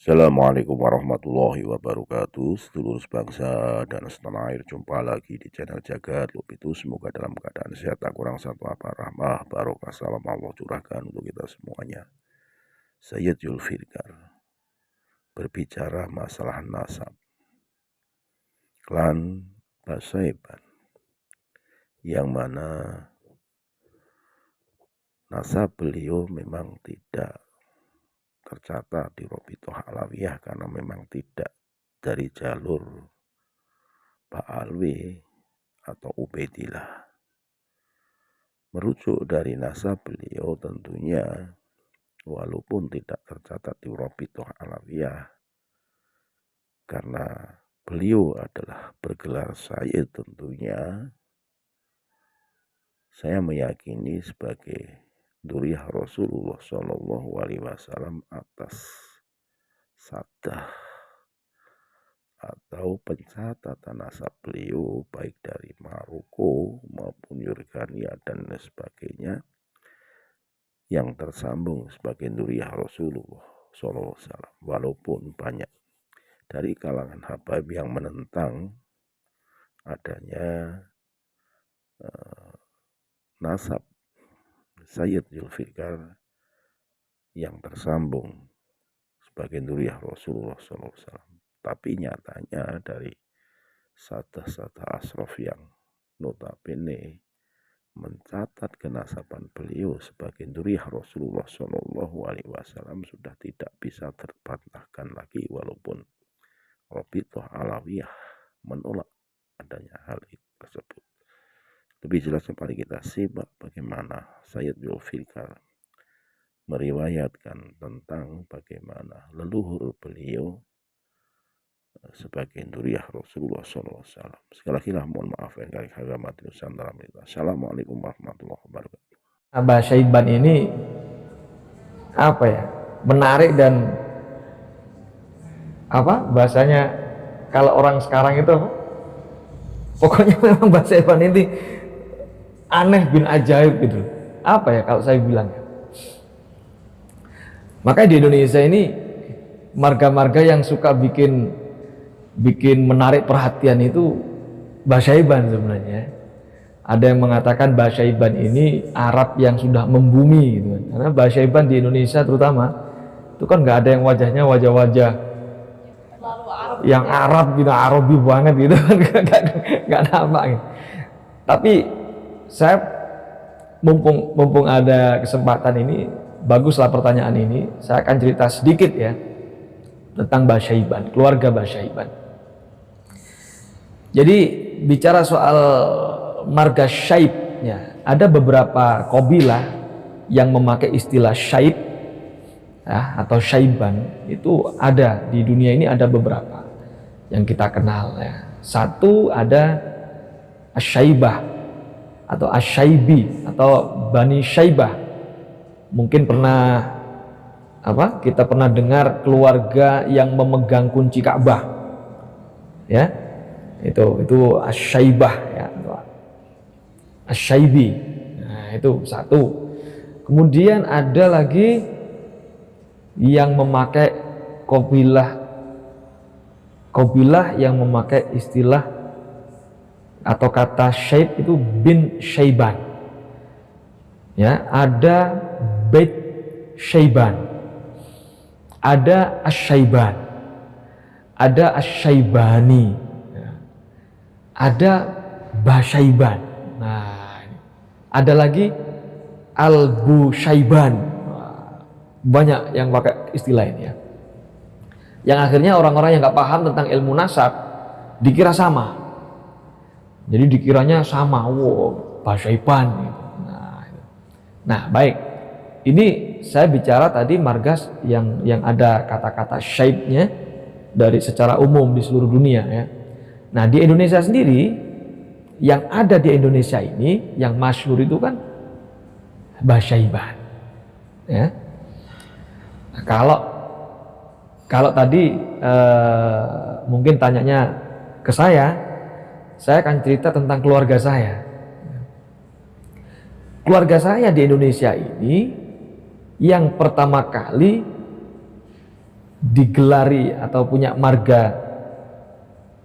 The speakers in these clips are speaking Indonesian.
Assalamualaikum warahmatullahi wabarakatuh. Sedulur sebangsa dan setanah air, jumpa lagi di channel Jagat Lupitu. Semoga dalam keadaan sehat, tak kurang satu apa, rahmah barokah salam Allah curahkan untuk kita semuanya. Sayyid Zulfikar berbicara masalah nasab klan Basaiban, yang mana nasab beliau memang tidak tercatat di Robitoh Alawiyah karena memang tidak dari jalur Pak Alwi atau Ubaidillah. Merujuk dari nasab beliau tentunya walaupun tidak tercatat di Robitoh Alawiyah karena beliau adalah bergelar Sayyid, tentunya saya meyakini sebagai Duriyah Rasulullah Shallallahu Alaihi Wasallam atas sadah atau pencatatan nasab beliau baik dari Maroko maupun Yordania dan sebagainya yang tersambung sebagai Duriyah Rasulullah Shallallahu Alaihi Wasallam. Walaupun banyak dari kalangan habaib yang menentang adanya nasab Sayyid Zulfikar yang tersambung sebagai Duriyah Rasulullah SAW. Tapi nyatanya dari sadah-sadah asraf yang notabene mencatat kenasaban beliau sebagai Duriyah Rasulullah SAW sudah tidak bisa terbantahkan lagi, walaupun Robitoh Alawiyah menolak adanya hal itu tersebut. Lebih jelas kembali kita simak bagaimana Sayyid Zulfikar meriwayatkan tentang bagaimana leluhur beliau sebagai Duriyah Rasulullah SAW. Sekali lagi mohon maaf yang kali agama Nusantara. Assalamualaikum warahmatullahi wabarakatuh. Abah Syaiban ini apa ya, menarik dan apa bahasanya kalau orang sekarang itu pokoknya memang Mbah Syaiban ini aneh bin ajaib gitu. Apa ya kalau saya bilang ya, makanya di Indonesia ini marga-marga yang suka bikin menarik perhatian itu Mbah Syaiban sebenarnya. Ada yang mengatakan Mbah Syaiban ini Arab yang sudah membumi gitu kan. Karena Mbah Syaiban di Indonesia terutama itu kan nggak ada yang wajahnya wajah-wajah yang Arab gitu, Arabi banget gitu kan, nggak nampak gitu. Tapi saya mumpung ada kesempatan ini, baguslah pertanyaan ini, saya akan cerita sedikit ya tentang Mbah Syaiban, keluarga Mbah Syaiban. Jadi bicara soal marga Syaibnya, ada beberapa kabilah yang memakai istilah Syaib ya, atau Syaiban. Itu ada di dunia ini, ada beberapa yang kita kenal ya. Satu ada Asyaibah atau Asyaibi atau Bani Syaibah. Mungkin pernah kita pernah dengar keluarga yang memegang kunci Ka'bah ya, itu Asyaibah ya, Asyaibi. Nah, itu satu. Kemudian ada lagi yang memakai kabilah yang memakai istilah atau kata Syaib itu bin Syaiban ya. Ada Bait Syaiban, ada Asyaiban, ada Asyaibani ya, ada Basyaiban. Nah, ada lagi Al-Busyaiban. Banyak yang pakai istilah ini ya, yang akhirnya orang-orang yang nggak paham tentang ilmu nasab dikira sama, jadi dikiranya sama, wow, Basyaiban gitu. Nah baik, ini saya bicara tadi margas yang ada kata-kata syaibnya dari secara umum di seluruh dunia ya. Nah di Indonesia sendiri, yang ada di Indonesia ini yang masyhur itu kan Mbah Syaiban ya. Nah, kalau tadi mungkin tanyanya ke saya akan cerita tentang keluarga saya. Keluarga saya di Indonesia ini yang pertama kali digelari atau punya marga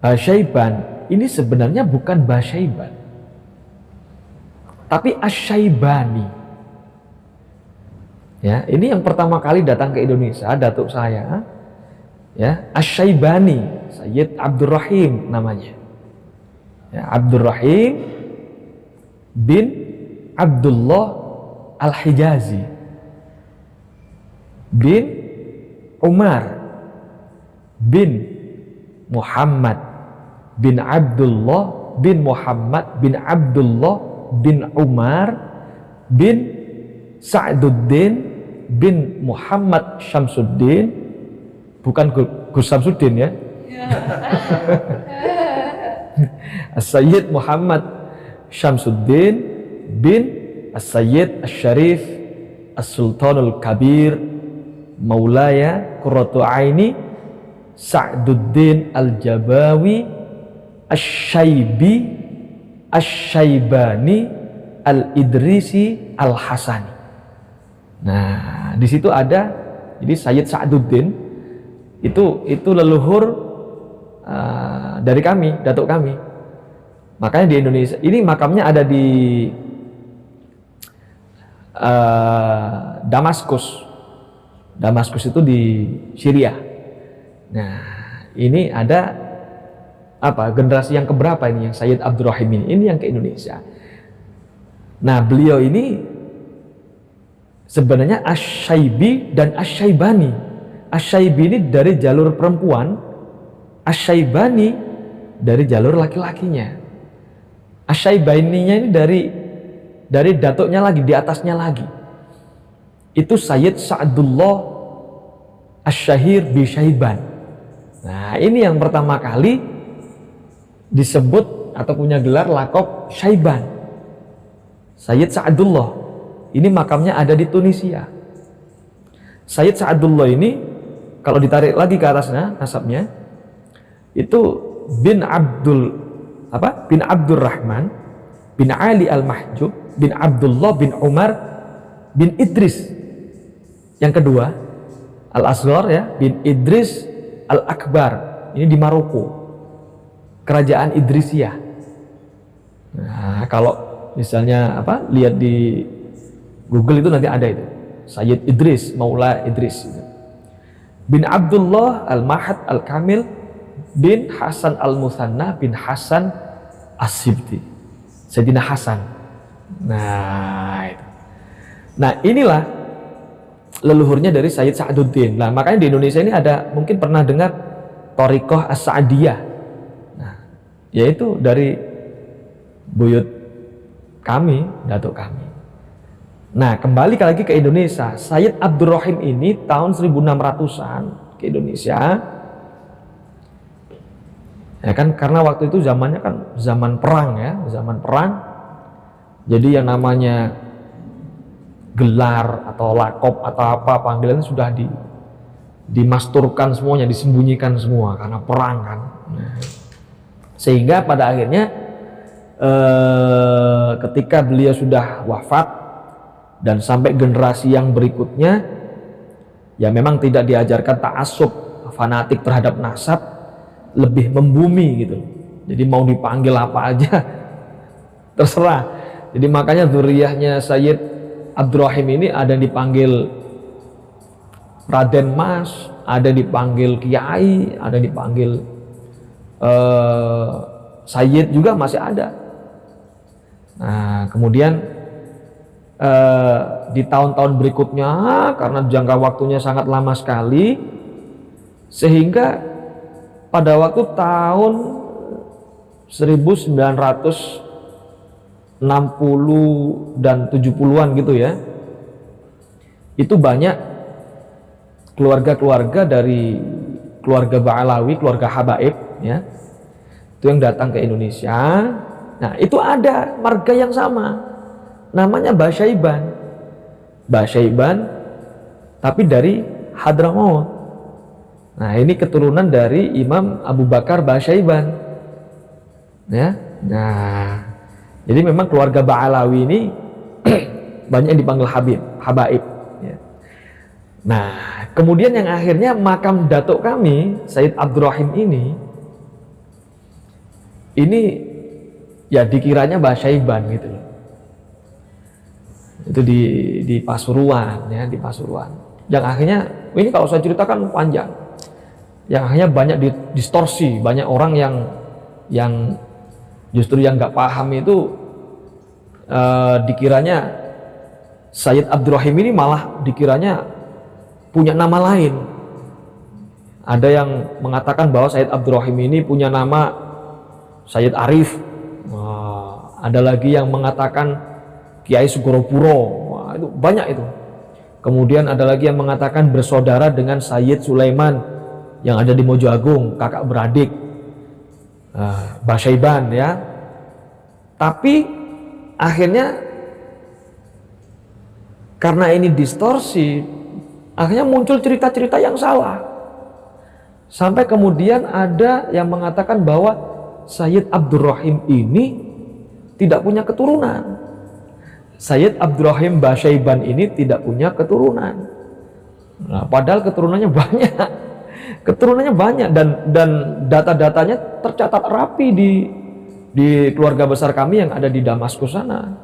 Syaiban, ini sebenarnya bukan Basyaiban, tapi Asy-Syaibani. Ya, ini yang pertama kali datang ke Indonesia, datuk saya, ya, Asy-Syaibani, Sayyid Abdurrahim namanya. Ya, Abdurrahim bin Abdullah Al-Hijazi bin Umar bin Muhammad bin Abdullah bin Muhammad bin Abdullah bin Umar bin Sa'duddin bin Muhammad Syamsuddin, bukan Gus Syamsuddin ya. As-Sayyid Muhammad Syamsuddin bin As-Sayyid Asy-Syarif As-Sultanul Kabir Maulaya Qurratu Aini Sa'duddin Al-Jabawi Asy-Syaibi Asy-Syaibani Al-Idrisi Al-Hasani. Nah, di situ ada, jadi Sayyid Sa'duddin itu leluhur dari kami, datuk kami. Makanya di Indonesia ini makamnya ada di Damaskus. Damaskus itu di Syria. Nah, ini ada apa, generasi yang keberapa ini yang Sayyid Abdurrahim ini yang ke Indonesia. Nah, beliau ini sebenarnya Asy-Syaibi dan Asy-Syaibani. Asy-Syaibi ini dari jalur perempuan, Asy-Syaibani dari jalur laki-lakinya. Asy-Syaibaninya ini dari datuknya lagi, di atasnya lagi. Itu Sayyid Sa'dullah Asy-Syahir bi Syaiban. Nah, ini yang pertama kali disebut atau punya gelar laqab Syaiban. Sayyid Sa'dullah. Ini makamnya ada di Tunisia. Sayyid Sa'dullah ini kalau ditarik lagi ke atasnya nasabnya itu bin Abdurrahman bin Ali Al-Mahjub bin Abdullah bin Umar bin Idris. Yang kedua, Al-Asghar ya, bin Idris Al-Akbar. Ini di Maroko. Kerajaan Idrisiyah. Nah, kalau misalnya lihat di Google itu nanti ada itu. Sayyid Idris, Maula Idris. Bin Abdullah Al-Mahad Al-Kamil bin Hasan Al-Musanna bin Hasan As-Sibti. Sayyidina Hasan. Nah, itu. Nah, inilah leluhurnya dari Sayyid Sa'duddin. Nah, makanya di Indonesia ini ada, mungkin pernah dengar Thariqah As-Sa'diyah. Nah, yaitu dari buyut kami, datuk kami. Nah, kembali lagi ke Indonesia. Sayyid Abdurrahim ini tahun 1600-an ke Indonesia. Ya kan, karena waktu itu zamannya kan zaman perang ya, zaman perang. Jadi yang namanya gelar atau lakop atau apa panggilan sudah dimasturkan semuanya, disembunyikan semua karena perang kan. Nah, sehingga pada akhirnya ketika beliau sudah wafat dan sampai generasi yang berikutnya, ya memang tidak diajarkan ta'assub fanatik terhadap nasab, lebih membumi gitu. Jadi mau dipanggil apa aja terserah. Jadi makanya zuriyahnya Sayyid Abdurrahim ini ada yang dipanggil Raden Mas, ada yang dipanggil Kiai, ada yang dipanggil Sayyid juga masih ada. Nah, kemudian di tahun-tahun berikutnya karena jangka waktunya sangat lama sekali, sehingga pada waktu tahun 1960 dan 70-an gitu ya, itu banyak keluarga-keluarga dari keluarga Ba'alawi, keluarga Habaib ya, itu yang datang ke Indonesia. Nah, itu ada marga yang sama, namanya Basyaiban. Basyaiban tapi dari Hadramaut. Nah, ini keturunan dari Imam Abu Bakar Basyaiban ya. Nah, jadi memang keluarga Ba'alawi ini banyak yang dipanggil Habaib ya. Nah, kemudian yang akhirnya makam datuk kami Sayyid Abdurrahim ini ya dikiranya Basyaiban gitu loh. Itu di Pasuruan ya, di Pasuruan. Yang akhirnya ini kalau saya ceritakan panjang. Yang akhirnya banyak distorsi, banyak orang yang justru yang nggak paham itu dikiranya Sayyid Abdurrahim ini malah dikiranya punya nama lain. Ada yang mengatakan bahwa Sayyid Abdurrahim ini punya nama Sayyid Arif. Ada lagi yang mengatakan Kiai Sugoropuro. Itu banyak itu. Kemudian ada lagi yang mengatakan bersaudara dengan Sayyid Sulaiman yang ada di Mojo Agung, kakak beradik Basyaiban ya. Tapi akhirnya karena ini distorsi, akhirnya muncul cerita-cerita yang salah. Sampai kemudian ada yang mengatakan bahwa Sayyid Abdurrahim ini tidak punya keturunan. Sayyid Abdurrahim Basyaiban ini tidak punya keturunan. Nah, padahal keturunannya banyak. Keturunannya banyak dan data-datanya tercatat rapi di keluarga besar kami yang ada di Damaskus sana.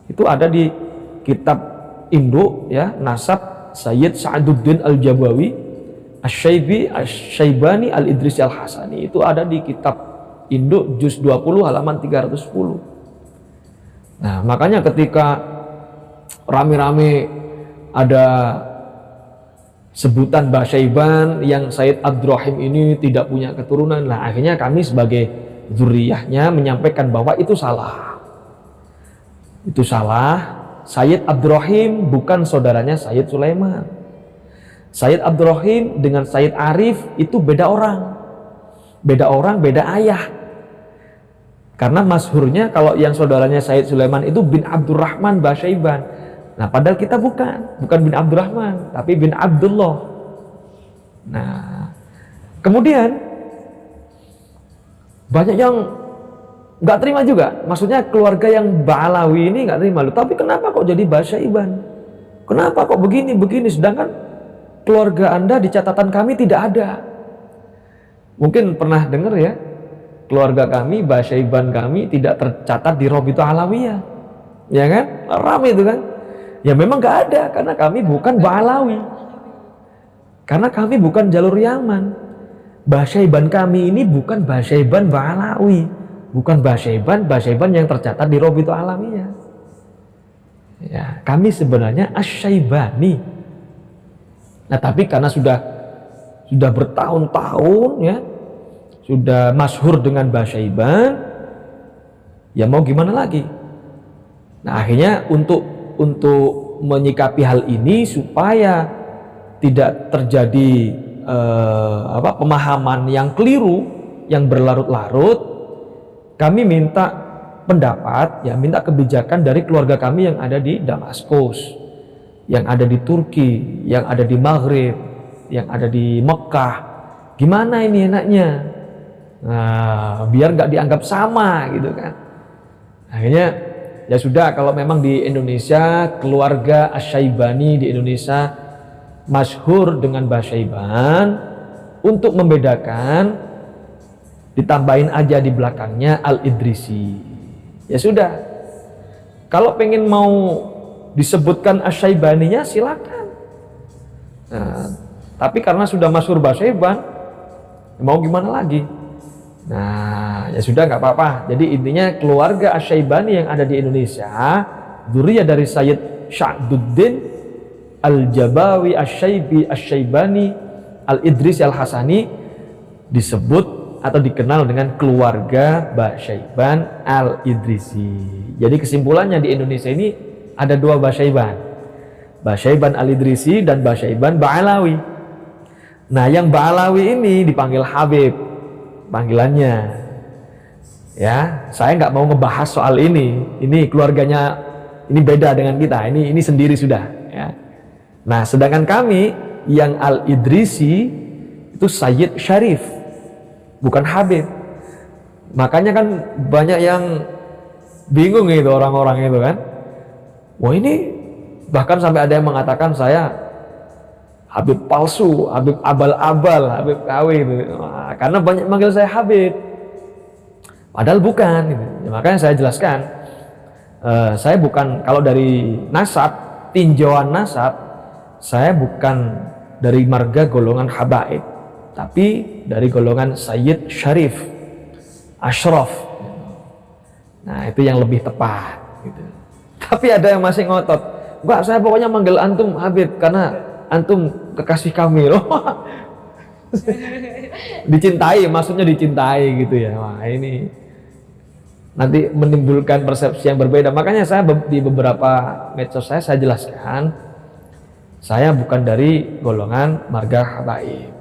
Itu ada di kitab induk ya, nasab Sayyid Sa'aduddin Al-Jabawi Asy-Syaibani Al-Idrisi Al-Hasani. Itu ada di kitab induk juz 20 halaman 310. Nah, makanya ketika rame-rame ada sebutan Basyaiban yang Sayyid Abdurrahim ini tidak punya keturunan, nah akhirnya kami sebagai zuriyahnya menyampaikan bahwa itu salah. Itu salah. Sayyid Abdurrahim bukan saudaranya Sayyid Sulaiman. Sayyid Abdurrahim dengan Sayyid Arif itu beda orang. Beda orang, beda ayah. Karena masyhurnya kalau yang saudaranya Sayyid Sulaiman itu bin Abdurrahman Basyaiban. Nah, padahal kita bukan bin Abdurrahman, tapi bin Abdullah. Nah, kemudian banyak yang nggak terima juga. Maksudnya keluarga yang Ba'alawi ini nggak terima. Loh, tapi kenapa kok jadi Basyaiban? Kenapa kok begini? Sedangkan keluarga Anda di catatan kami tidak ada. Mungkin pernah dengar ya, keluarga kami, Basyaiban kami tidak tercatat di Rabithah Alawiyah. Ya kan? Ramai itu kan? Ya memang gak ada, karena kami bukan Ba'alawi. Karena kami bukan jalur Yaman. Basyaiban kami ini bukan Basyaiban Ba'alawi. Bukan Basyaiban yang tercatat di Rabithah Alawiyah. Ya, kami sebenarnya Asy-Syaibani. Nah, tapi karena sudah bertahun-tahun ya, sudah masyhur dengan Basyaiban, ya mau gimana lagi? Nah, akhirnya untuk menyikapi hal ini supaya tidak terjadi pemahaman yang keliru yang berlarut-larut, kami minta pendapat ya, minta kebijakan dari keluarga kami yang ada di Damaskus, yang ada di Turki, yang ada di Maghrib, yang ada di Mekah. Gimana ini enaknya? Nah, biar nggak dianggap sama gitu kan. Akhirnya ya sudah, kalau memang di Indonesia keluarga Asy-Syaibani di Indonesia masyhur dengan Basyaiban, untuk membedakan ditambahin aja di belakangnya Al-Idrisi. Ya sudah, kalau pengen mau disebutkan Asy-Syaibaninya silakan. Nah, tapi karena sudah masyhur Basyaiban, mau gimana lagi? Nah, ya sudah, nggak apa-apa. Jadi intinya keluarga Asy-Syaibani yang ada di Indonesia, dzurriyyah dari Sayyid Sa'aduddin Al-Jabawi Asy-Syaibani Al-Idrisi Al-Hasani disebut atau dikenal dengan keluarga Basyaiban Al-Idrisi. Jadi kesimpulannya di Indonesia ini ada dua Basyaiban. Basyaiban Al-Idrisi dan Basyaiban Ba'alawi. Nah, yang Ba'alawi ini dipanggil Habib panggilannya. Ya, saya nggak mau ngebahas soal ini. Ini keluarganya ini beda dengan kita. Ini sendiri sudah. Ya. Nah, sedangkan kami yang Al-Idrisi itu Sayyid Syarif, bukan Habib. Makanya kan banyak yang bingung itu orang-orang itu kan. Wah, ini bahkan sampai ada yang mengatakan saya Habib palsu, Habib abal-abal, Habib KW gitu. Nah, karena banyak manggil saya Habib, padahal bukan gitu. Ya, makanya saya jelaskan, saya bukan, kalau dari nasab, tinjauan nasab, saya bukan dari marga golongan habaib, tapi dari golongan Sayyid Syarif Ashraf. Nah itu yang lebih tepat gitu. Tapi ada yang masih ngotot, Mbak saya pokoknya manggil antum Habib karena antum kekasih kami loh. Dicintai, maksudnya dicintai gitu ya. Wah ini nanti menimbulkan persepsi yang berbeda. Makanya saya di beberapa medsos saya jelaskan, saya bukan dari golongan marga habaib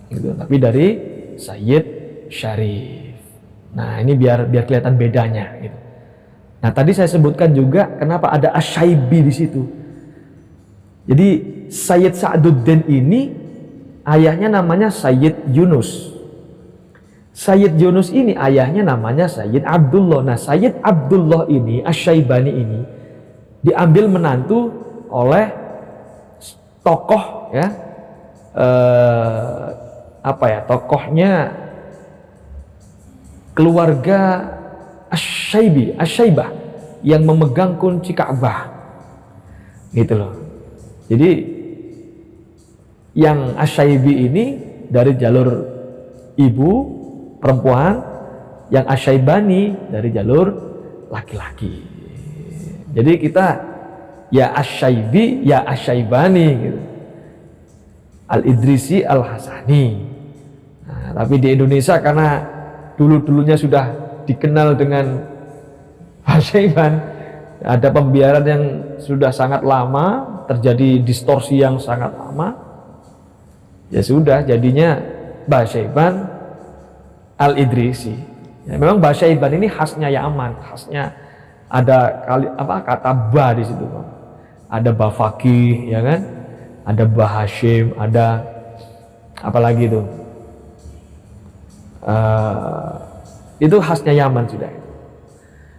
gitu, tapi dari Sayyid Syarif. Nah ini biar kelihatan bedanya gitu. Nah tadi saya sebutkan juga kenapa ada Asyaibi di situ. Jadi Sayyid Sa'duddin ini ayahnya namanya Sayyid Yunus. Sayyid Yunus ini ayahnya namanya Sayyid Abdullah. Nah Sayyid Abdullah ini, Asyaibani ini diambil menantu oleh tokoh ya, tokohnya keluarga Asyaibah yang memegang kunci Ka'bah gitu loh. Jadi yang Asyaibi ini dari jalur ibu perempuan, yang Asyaibani dari jalur laki-laki. Jadi kita ya Asyaibi ya Asyaibani gitu. Al-Idrisi Al-Hasani. Nah, tapi di Indonesia karena dulunya sudah dikenal dengan Asyaiban, ada pembiaran yang sudah sangat lama, terjadi distorsi yang sangat lama. Ya sudah jadinya Basyaiban Al-Idrisi. Ya, memang Basyaiban ini khasnya Yaman, khasnya ada kata ba di situ, Bang. Ada ba Fakih, ya kan? Ada ba Hashim, ada apalagi itu. Itu khasnya Yaman sudah.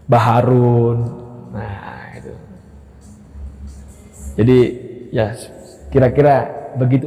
Baharun. Nah, itu. Jadi ya kira-kira begitu.